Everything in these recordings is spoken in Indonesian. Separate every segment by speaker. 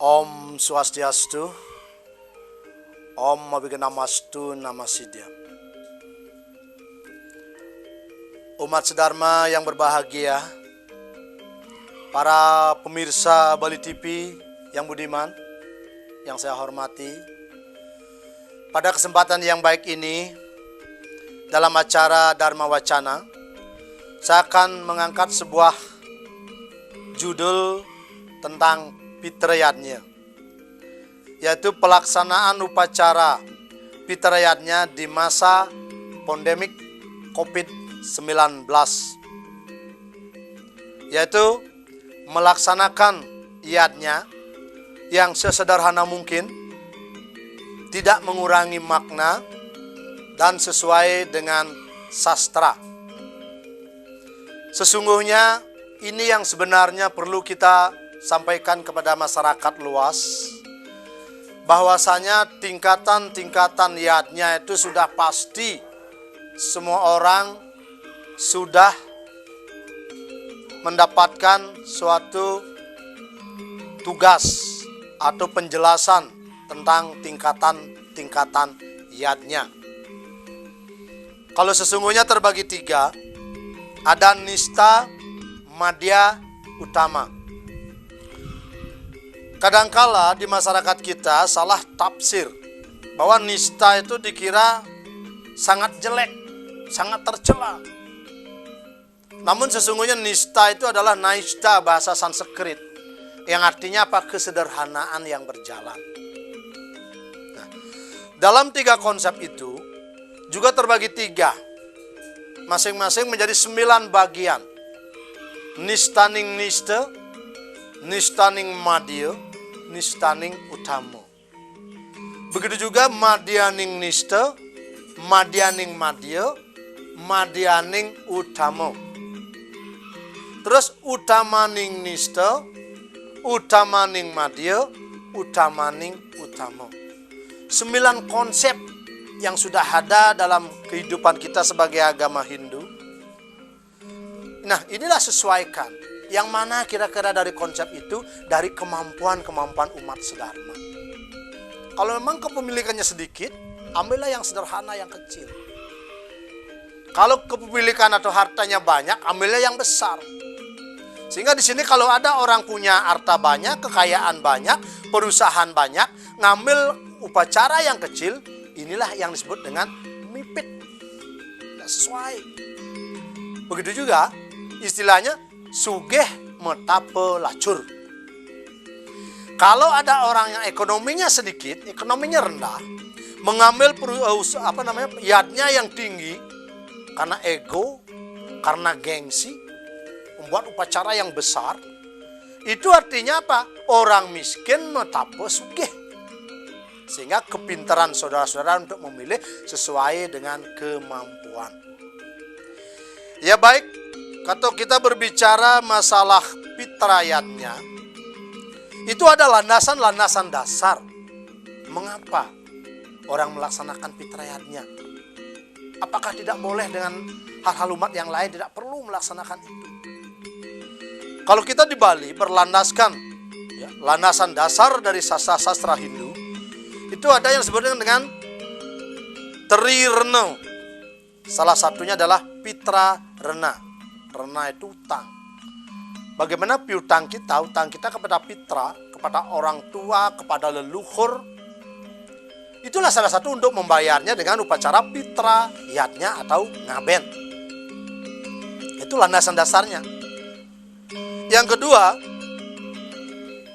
Speaker 1: Om Swastiastu, Om Abhignamastu Namasidya. Umat sedharma yang berbahagia, para pemirsa Bali TV yang budiman, yang saya hormati, pada kesempatan yang baik ini, dalam acara Dharma Wacana, saya akan mengangkat sebuah judul tentang Pitrayatnya, yaitu pelaksanaan upacara Pitrayatnya di masa pandemik COVID-19, yaitu melaksanakan yatnya yang sesederhana mungkin, tidak mengurangi makna, dan sesuai dengan sastra. Sesungguhnya ini yang sebenarnya perlu kita sampaikan kepada masyarakat luas, bahwasanya tingkatan-tingkatan yatnya itu sudah pasti semua orang sudah mendapatkan suatu tugas atau penjelasan tentang tingkatan-tingkatan yatnya. Kalau sesungguhnya terbagi tiga, ada nista, madya, utama. Kadangkala di masyarakat kita salah tafsir bahwa nista itu dikira sangat jelek, sangat tercela. Namun sesungguhnya nista itu adalah naista, bahasa Sanskrit, yang artinya apa? Kesederhanaan yang berjalan. Nah, dalam tiga konsep itu juga terbagi tiga, masing-masing menjadi 9 bagian. Nistaning nista, nistaning madya, nistaning utama. Begitu juga madyaning nista, madyaning madya, madyaning utama. Terus utamaning nista, utamaning madya, utamaning utama. 9 konsep yang sudah ada dalam kehidupan kita sebagai agama Hindu. Nah, inilah sesuaikan. Yang mana kira-kira dari konsep itu dari kemampuan-kemampuan umat sedharma. Kalau memang kepemilikannya sedikit, ambillah yang sederhana, yang kecil. Kalau kepemilikan atau hartanya banyak, ambillah yang besar. Sehingga di sini kalau ada orang punya harta banyak, kekayaan banyak, perusahaan banyak, ngambil upacara yang kecil, inilah yang disebut dengan mipit. Tidak sesuai. Begitu juga istilahnya sugih metape lacur. Kalau ada orang yang ekonominya sedikit, ekonominya rendah, mengambil yatnya yang tinggi karena ego, karena gengsi, membuat upacara yang besar, itu artinya apa? Orang miskin metape sugih. Sehingga kepintaran saudara-saudara untuk memilih sesuai dengan kemampuan. Ya baik, kalau kita berbicara masalah pitrayatnya, itu ada landasan-landasan dasar. Mengapa orang melaksanakan pitrayatnya? Apakah tidak boleh dengan hal-hal umat yang lain tidak perlu melaksanakan itu? Kalau kita di Bali berlandaskan landasan dasar dari sastra Hindu, itu ada yang disebut dengan Trirena. Salah satunya adalah Pitrarena. Rena itu utang. Bagaimana piutang kita? Utang kita kepada pitra, kepada orang tua, kepada leluhur. Itulah salah satu untuk membayarnya dengan upacara pitrayatnya atau ngaben. Itu landasan dasarnya. Yang kedua,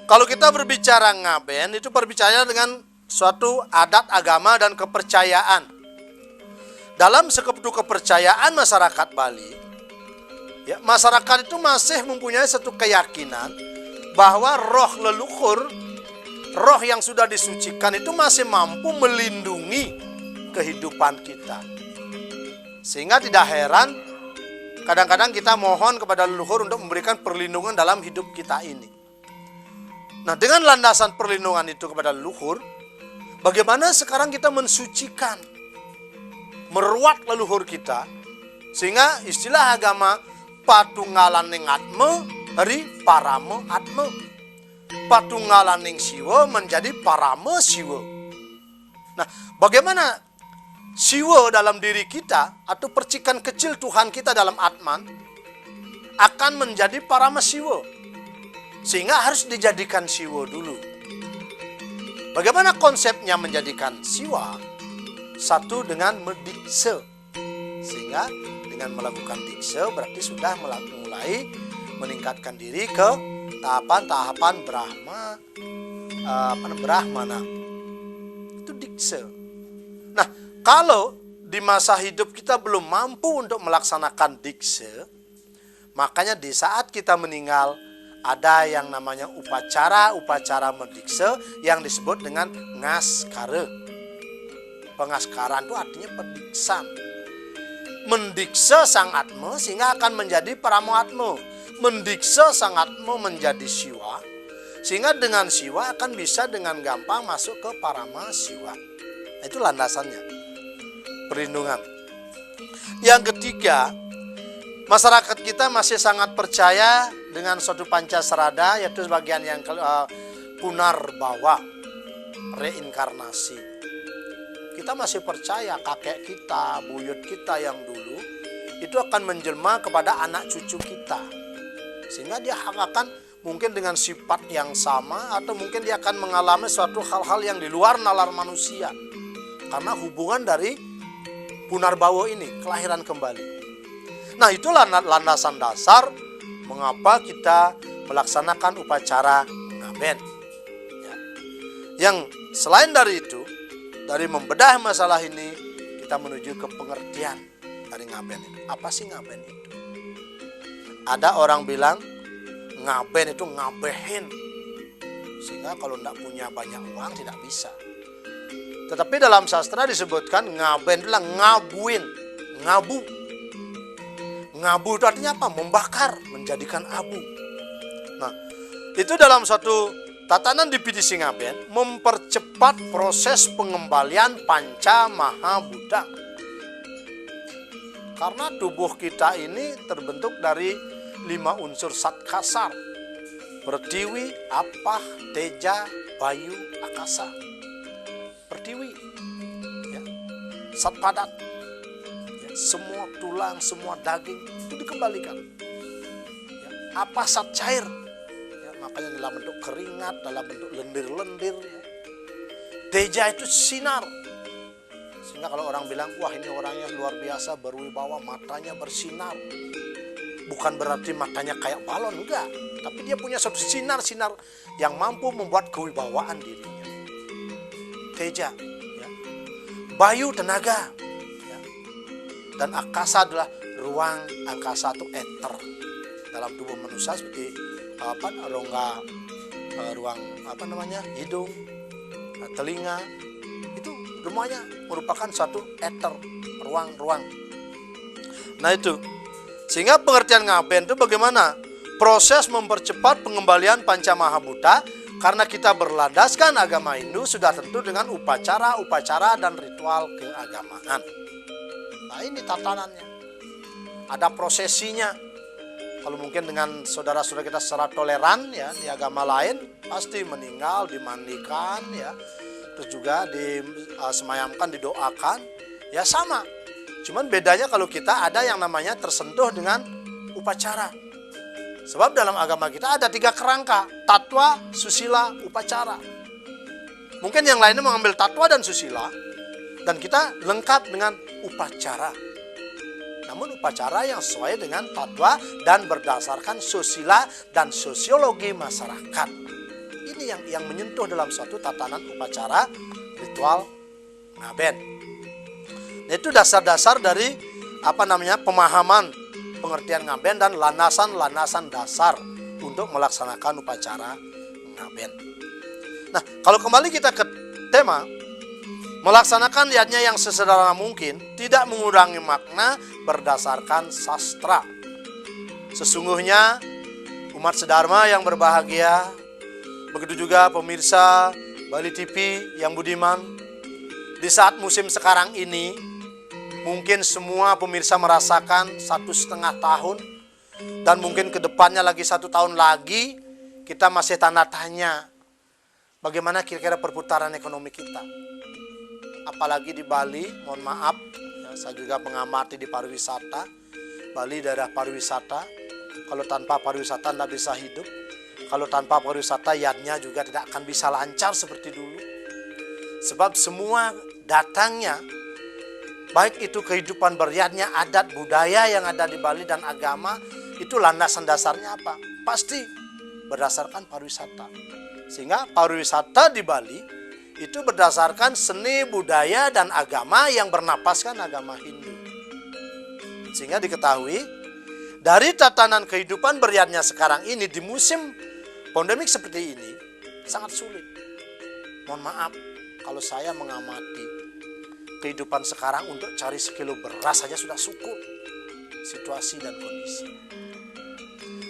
Speaker 1: kalau kita berbicara ngaben, itu berbicara dengan suatu adat agama dan kepercayaan. Dalam sekeptu kepercayaan masyarakat Bali, masyarakat itu masih mempunyai satu keyakinan bahwa roh leluhur, roh yang sudah disucikan itu masih mampu melindungi kehidupan kita. Sehingga tidak heran kadang-kadang kita mohon kepada leluhur untuk memberikan perlindungan dalam hidup kita ini. Nah, dengan landasan perlindungan itu kepada leluhur, bagaimana sekarang kita mensucikan, meruat leluhur kita, sehingga istilah agama patunggalan ning atma, hari parama atma. patunggalaning siwa menjadi parama siwa. Nah, bagaimana siwa dalam diri kita atau percikan kecil Tuhan kita dalam Atman akan menjadi parama siwa, sehingga harus dijadikan siwa dulu. Bagaimana konsepnya menjadikan siwa? Satu, dengan mendikse, sehingga dengan melakukan dikse berarti sudah mulai meningkatkan diri ke tahapan-tahapan Brahmana. Itu dikse. Nah, kalau di masa hidup kita belum mampu untuk melaksanakan dikse, makanya di saat kita meninggal ada yang namanya upacara mendikse yang disebut dengan ngaskara. Pengaskaran itu artinya pendiksan. Mendikse sang atma sehingga akan menjadi parama atma. Mendikse sang atma menjadi siwa, sehingga dengan siwa akan bisa dengan gampang masuk ke parama siwa. Itu landasannya, perlindungan. Yang ketiga, masyarakat kita masih sangat percaya dengan suatu pancasarada, yaitu bagian yang punarbawa, reinkarnasi. Kita masih percaya kakek kita, buyut kita yang dulu itu akan menjelma kepada anak cucu kita, sehingga dia akan mungkin dengan sifat yang sama, atau mungkin dia akan mengalami suatu hal-hal yang di luar nalar manusia karena hubungan dari punarbawa ini, kelahiran kembali. Nah, itulah landasan dasar mengapa kita melaksanakan upacara ngaben. Ya. Yang selain dari itu, dari membedah masalah ini, kita menuju ke pengertian dari ngaben itu. Apa sih ngaben itu? Ada orang bilang ngaben itu ngabehin, sehingga kalau tidak punya banyak uang tidak bisa. Tetapi dalam sastra disebutkan ngaben adalah ngabuin, ngabu. Ngabu itu artinya apa? Membakar, menjadikan abu. Nah, itu dalam suatu tatanan definisi ngaben mempercepat proses pengembalian panca maha buddha. Karena tubuh kita ini terbentuk dari 5 unsur satkasar: pertiwi, apah, teja, bayu, akasa. Pertiwi, ya, sat padat, ya, semua tulang, semua daging itu dikembalikan. Ya, apah, sat cair, ya, makanya dalam bentuk keringat, dalam bentuk lendir-lendir. Ya. Teja itu sinar, sehingga kalau orang bilang, wah ini orangnya luar biasa, berwibawa, matanya bersinar. Bukan berarti matanya kayak balon, enggak. Tapi dia punya suatu sinar-sinar yang mampu membuat kewibawaan dirinya. Teja, ya. Bayu, tenaga, ya. Dan akasa adalah ruang angkasa atau ether dalam tubuh manusia, seperti rongga, ruang hidung, telinga. Itu semuanya merupakan suatu ether, ruang-ruang. Nah itu, sehingga pengertian ngaben itu bagaimana? Proses mempercepat pengembalian panca maha buddha, karena kita berlandaskan agama Hindu sudah tentu dengan upacara dan ritual keagamaan. Nah ini tatanannya. Ada prosesinya. Kalau mungkin dengan saudara-saudara kita secara toleran ya di agama lain pasti meninggal dimandikan ya, terus juga disemayamkan, didoakan, ya sama. Cuman bedanya kalau kita ada yang namanya tersentuh dengan upacara. Sebab dalam agama kita ada 3 kerangka: tatwa, susila, upacara. Mungkin yang lainnya mengambil tatwa dan susila, dan kita lengkap dengan upacara. Namun upacara yang sesuai dengan tatwa dan berdasarkan susila dan sosiologi masyarakat. Ini yang menyentuh dalam suatu tatanan upacara ritual ngaben. Nah, itu dasar-dasar dari pemahaman pengertian ngaben dan landasan-landasan dasar untuk melaksanakan upacara ngaben. Nah, kalau kembali kita ke tema, melaksanakan niatnya yang sesederhana mungkin, tidak mengurangi makna berdasarkan sastra. Sesungguhnya umat sedharma yang berbahagia, begitu juga pemirsa Bali TV yang budiman, di saat musim sekarang ini, mungkin semua pemirsa merasakan 1,5 tahun, dan mungkin ke depannya lagi 1 tahun lagi, kita masih tanda tanya bagaimana kira-kira perputaran ekonomi kita. Apalagi di Bali, mohon maaf, ya, saya juga mengamati di pariwisata. Bali daerah pariwisata, kalau tanpa pariwisata tidak bisa hidup. Kalau tanpa pariwisata, yadnya juga tidak akan bisa lancar seperti dulu. Sebab semua datangnya, baik itu kehidupan beryadnya, adat, budaya yang ada di Bali dan agama, itu landasan dasarnya apa? Pasti berdasarkan pariwisata. Sehingga pariwisata di Bali itu berdasarkan seni, budaya, dan agama yang bernapaskan agama Hindu. Sehingga diketahui, dari tatanan kehidupan beryadnya sekarang ini, di musim pandemik seperti ini, sangat sulit. Mohon maaf, kalau saya mengamati kehidupan sekarang untuk cari sekilo beras saja sudah syukur. Situasi dan kondisi.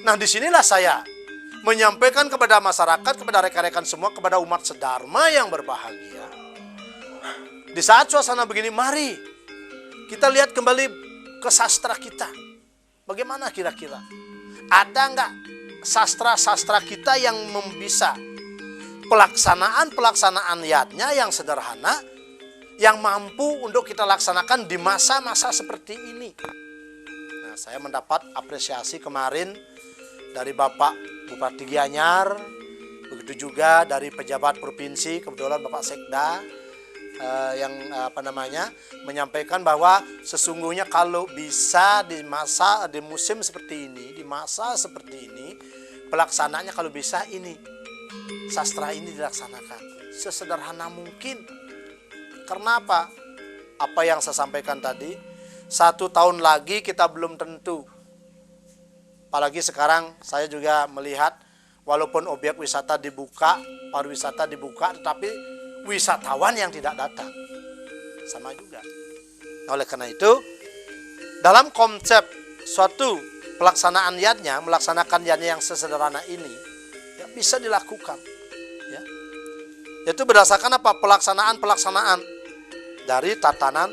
Speaker 1: Nah, disinilah saya menyampaikan kepada masyarakat, kepada rekan-rekan semua, kepada umat sedharma yang berbahagia. Di saat suasana begini, mari kita lihat kembali ke sastra kita. Bagaimana kira-kira? Ada nggak sastra-sastra kita yang bisa pelaksanaan yadnya yang sederhana, yang mampu untuk kita laksanakan di masa-masa seperti ini? Nah, saya mendapat apresiasi kemarin dari Bapak Bupati Gianyar, begitu juga dari pejabat provinsi, kebetulan Bapak Sekda yang menyampaikan bahwa sesungguhnya kalau bisa di musim seperti ini, di masa seperti ini, pelaksanaannya kalau bisa ini sastra ini dilaksanakan sesederhana mungkin. Karena apa? Apa yang saya sampaikan tadi, 1 tahun lagi kita belum tentu. Apalagi sekarang saya juga melihat walaupun objek wisata dibuka, pariwisata dibuka, tetapi wisatawan yang tidak datang sama juga. Nah, oleh karena itu, dalam konsep suatu pelaksanaan yadnya, melaksanakan yadnya yang sesederhana ini, ya, bisa dilakukan. Ya. Yaitu berdasarkan apa? Pelaksanaan dari tatanan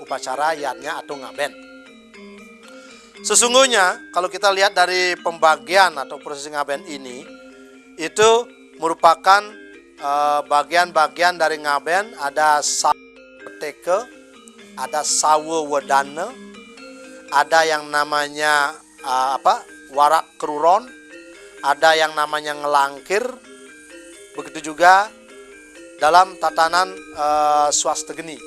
Speaker 1: upacara yadnya atau ngaben. Sesungguhnya kalau kita lihat dari pembagian atau proses ngaben ini, itu merupakan bagian-bagian dari ngaben. Ada sawo, ada sawo wedana, ada yang namanya warak keruron, ada yang namanya ngelangkir. Begitu juga dalam tatanan swastegeni.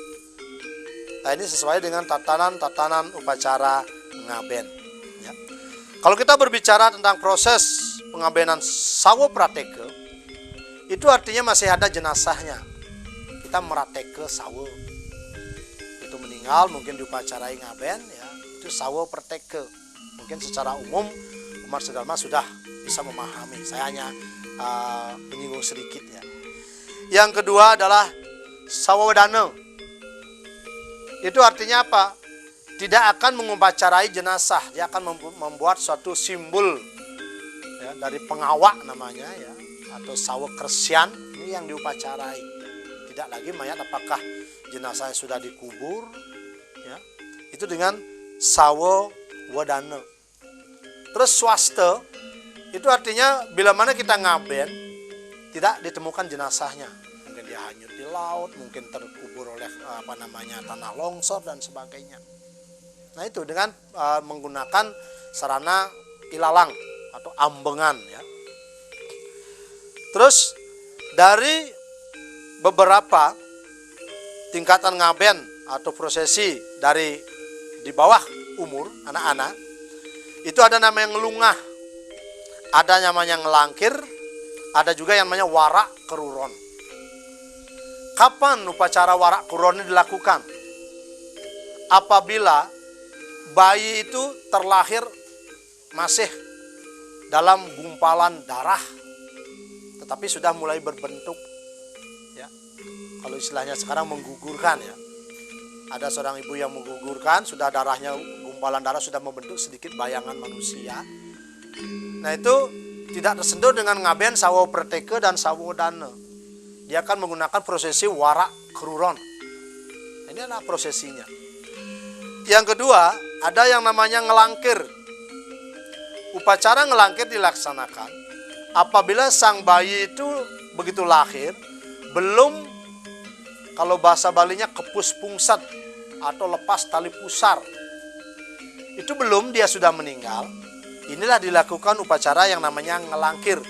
Speaker 1: Nah, ini sesuai dengan tatanan upacara ngaben. Ya. Kalau kita berbicara tentang proses pengabenan sawo prateke, itu artinya masih ada jenazahnya. Kita merateke sawo. Itu meninggal, mungkin diupacarai ngaben, ya. Itu sawo prateke. Mungkin secara umum umat sedharma sudah bisa memahami. Saya hanya menyinggung sedikit, ya. Yang kedua adalah sawo wedana. Itu artinya apa? Tidak akan mengupacarai jenazah, dia akan membuat suatu simbol, ya, dari pengawak namanya, ya, atau sawo kersian, ini yang diupacarai. Tidak lagi mayat apakah jenazahnya sudah dikubur, ya, itu dengan sawo wedana. Terus swaste itu artinya bila mana kita ngaben tidak ditemukan jenazahnya, mungkin dia hanyut di laut, mungkin terkubur oleh tanah longsor dan sebagainya. Nah, itu dengan menggunakan sarana ilalang atau ambengan, ya. Terus dari beberapa tingkatan ngaben atau prosesi dari di bawah umur anak-anak, itu ada namanya ngelungah, ada namanya ngelangkir, ada juga yang namanya warak keruron. Kapan upacara warak keruron ini dilakukan? Apabila bayi itu terlahir masih dalam gumpalan darah, tetapi sudah mulai berbentuk, ya. Kalau istilahnya sekarang menggugurkan, ya. Ada seorang ibu yang menggugurkan, sudah darahnya, gumpalan darah sudah membentuk sedikit bayangan manusia. Nah, itu tidak tersentuh dengan ngaben sawo prateke dan sawo wedana. Dia akan menggunakan prosesi warak keruron. Ini adalah prosesinya. Yang kedua, ada yang namanya ngelangkir. Upacara ngelangkir dilaksanakan apabila sang bayi itu begitu lahir, belum, kalau bahasa Balinya kepus pungsat atau lepas tali pusar, itu belum dia sudah meninggal, inilah dilakukan upacara yang namanya ngelangkir.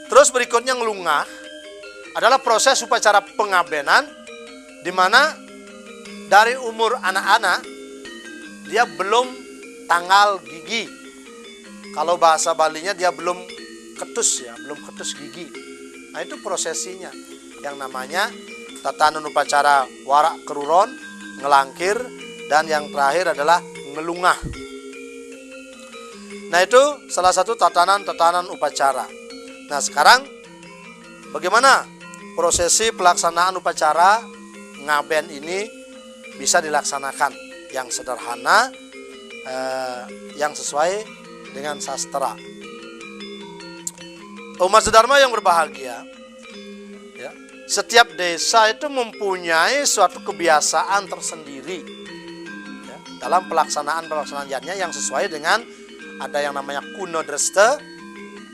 Speaker 1: Terus berikutnya ngelungah adalah proses upacara pengabenan, di mana dari umur anak-anak dia belum tanggal gigi. Kalau bahasa Balinya dia belum ketus ya, belum ketus gigi. Nah itu prosesinya yang namanya tatanan upacara warak keruron, ngelangkir, dan yang terakhir adalah ngelungah. Nah itu salah satu tatanan upacara. Nah sekarang bagaimana prosesi pelaksanaan upacara ngaben ini bisa dilaksanakan yang sederhana, yang sesuai dengan sastra. Umat sedharma yang berbahagia, ya, setiap desa itu mempunyai suatu kebiasaan tersendiri ya, dalam pelaksanaannya yang sesuai dengan, ada yang namanya kuno dreste,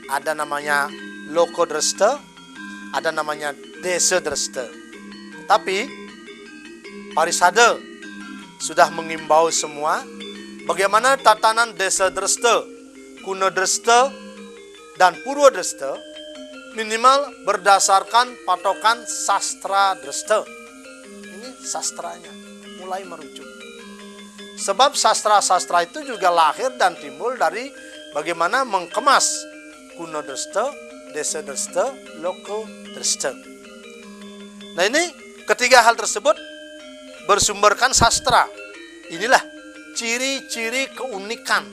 Speaker 1: ada namanya loko dreste, ada namanya desa dreste. Tapi Parisade sudah mengimbau semua bagaimana tatanan desa dreste, kuno dreste, dan purwo dreste minimal berdasarkan patokan sastra dreste. Ini sastranya mulai merujuk. Sebab sastra-sastra itu juga lahir dan timbul dari bagaimana mengemas kuno dreste, desa dreste, loko dreste. Nah ini ketiga hal tersebut bersumberkan sastra. Inilah ciri-ciri keunikan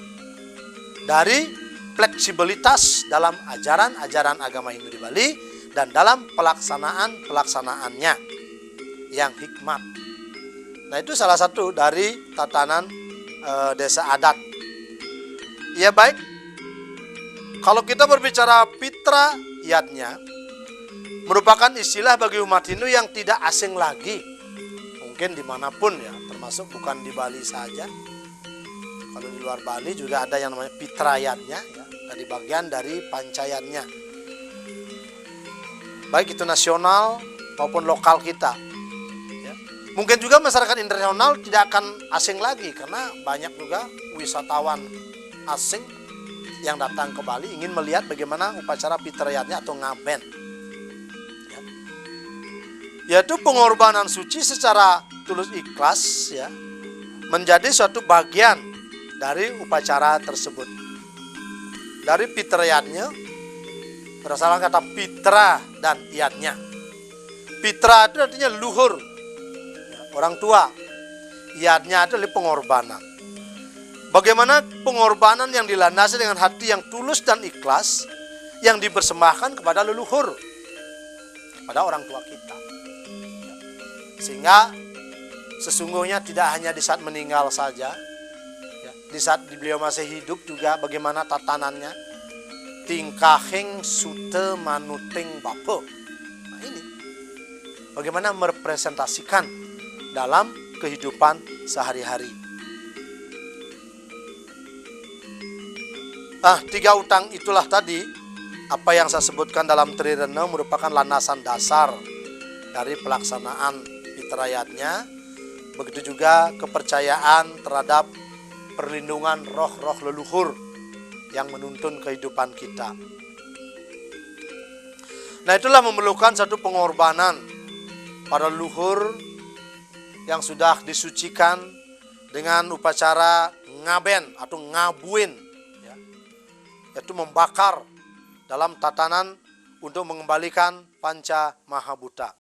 Speaker 1: dari fleksibilitas dalam ajaran-ajaran agama Hindu di Bali dan dalam pelaksanaannya yang hikmat. Nah itu salah satu dari tatanan desa adat. Ya baik, kalau kita berbicara pitra yatnya, merupakan istilah bagi umat Hindu yang tidak asing lagi. Mungkin dimanapun ya, termasuk bukan di Bali saja. Kalau di luar Bali juga ada yang namanya pitrayatnya, ya, dari bagian dari pancayatnya. Baik itu nasional maupun lokal kita. Ya. Mungkin juga masyarakat internasional tidak akan asing lagi, karena banyak juga wisatawan asing yang datang ke Bali ingin melihat bagaimana upacara pitrayatnya atau ngaben. Ya. Yaitu pengorbanan suci secara tulus ikhlas ya, menjadi suatu bagian dari upacara tersebut. Dari pitrayatnya berdasarkan kata pitra dan iatnya. Pitra itu artinya luhur, ya, orang tua. Iatnya adalah pengorbanan. Bagaimana pengorbanan yang dilandasi dengan hati yang tulus dan ikhlas yang dipersembahkan kepada leluhur, kepada orang tua kita. Sehingga sesungguhnya tidak hanya di saat meninggal saja, ya, di saat beliau masih hidup juga bagaimana tatanannya, tingkahing sute manuting bapo. Nah ini bagaimana merepresentasikan dalam kehidupan sehari-hari. Tiga utang itulah tadi, apa yang saya sebutkan dalam Trirena merupakan landasan dasar dari pelaksanaan pitrayatnya. Begitu juga kepercayaan terhadap perlindungan roh-roh leluhur yang menuntun kehidupan kita. Nah itulah memerlukan satu pengorbanan para leluhur yang sudah disucikan dengan upacara ngaben atau ngabuin, ya, yaitu membakar dalam tatanan untuk mengembalikan panca mahabhuta.